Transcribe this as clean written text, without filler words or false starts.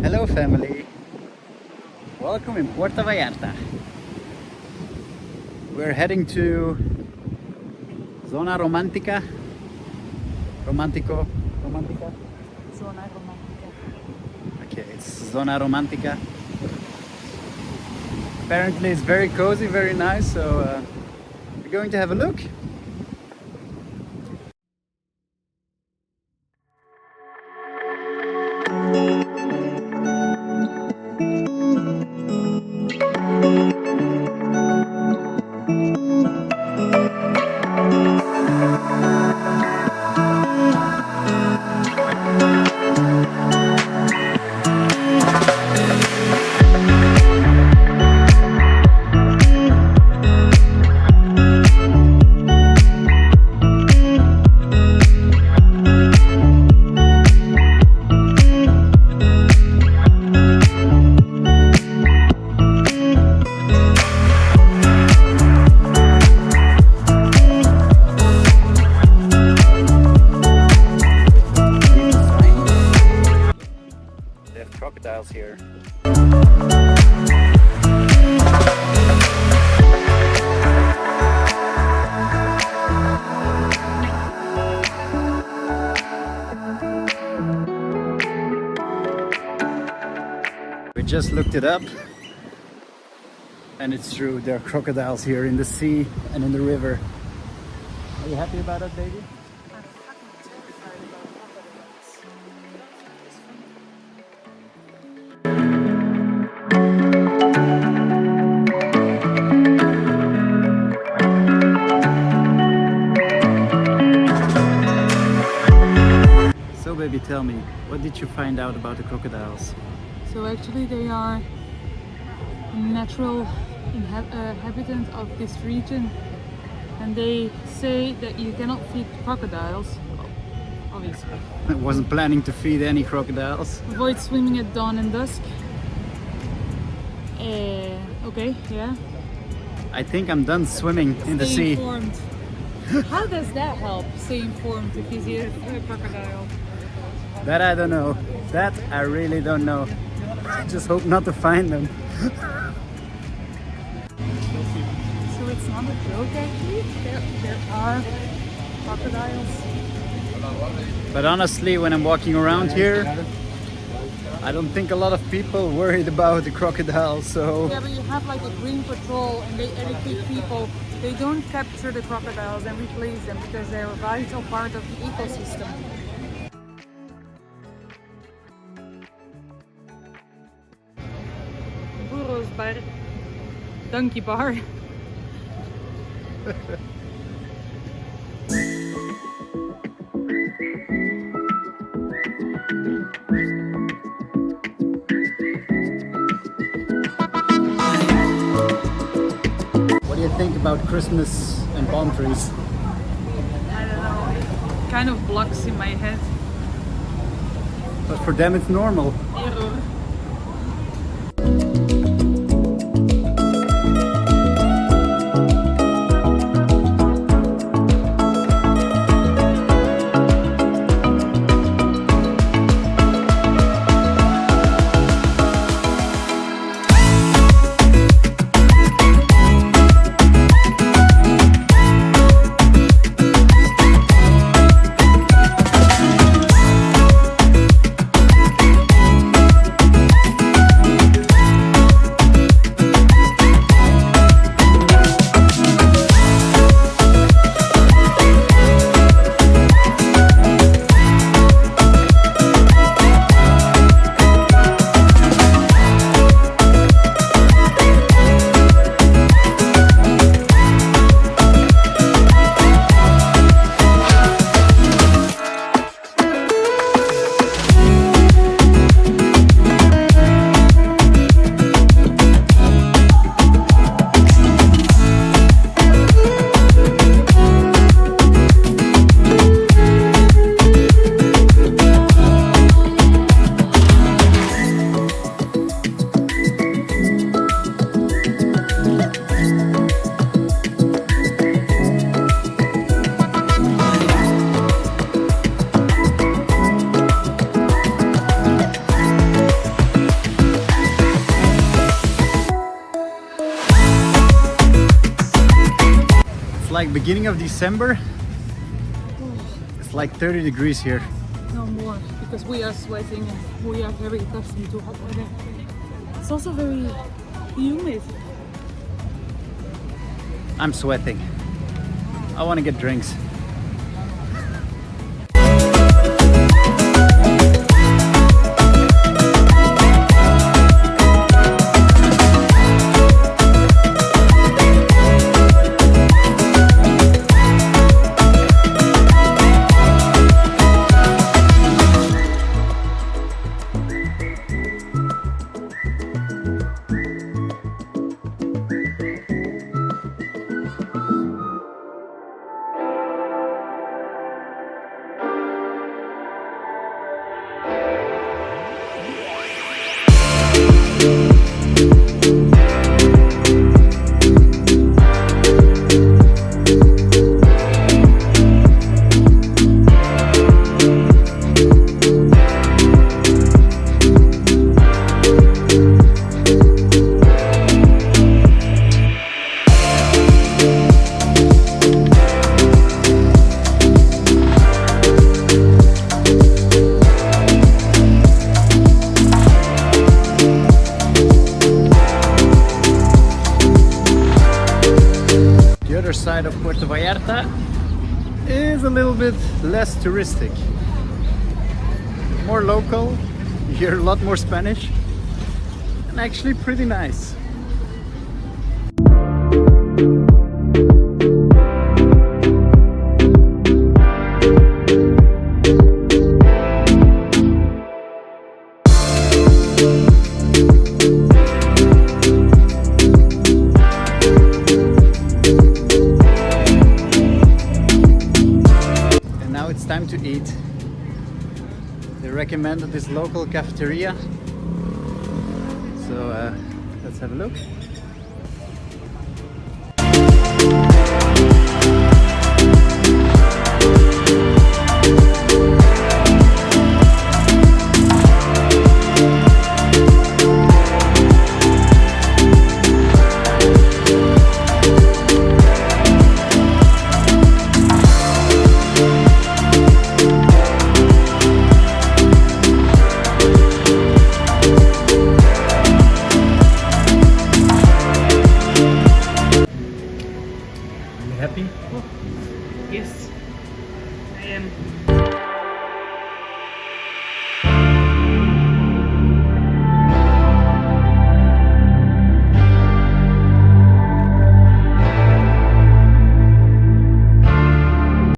Hello family, welcome in Puerto Vallarta. We're heading to Zona Romántica. Romantico? Romantica? Zona Romántica. Okay, it's Zona Romántica. Apparently it's very cozy, very nice, so we're going to have a look. They have crocodiles here. We just looked it up and it's true, there are crocodiles here in the sea and in the river. Are you happy about that, baby? I'm fucking terrified about crocodiles. So baby, tell me, what did you find out about the crocodiles? So actually they are a natural inhabitant of this region, and they say that you cannot feed crocodiles, obviously. I wasn't planning to feed any crocodiles. Avoid swimming at dawn and dusk. Okay, yeah. I think I'm done swimming in the Stay sea. informed. How does that help? Stay informed if you see a crocodile. That I don't know. That I really don't know. I just hope not to find them. So it's not a joke actually. There are crocodiles. But honestly, when I'm walking around here, I don't think a lot of people worried about the crocodiles, so... Yeah, but you have like a green patrol and they educate people. They don't capture the crocodiles and replace them because they're a vital part of the ecosystem. Burros bar. Donkey bar. What do you think about Christmas and palm trees? I don't know. It kind of blocks in my head. But for them it's normal. Error. like beginning of December. It's like 30 degrees here. No more, because we are sweating and we are very accustomed to hot weather. It's also very humid. I'm sweating. I want to get drinks. Side of Puerto Vallarta is a little bit less touristic, more local. You hear a lot more Spanish and actually pretty nice. Time to eat. They recommended this local cafeteria, so let's have a look.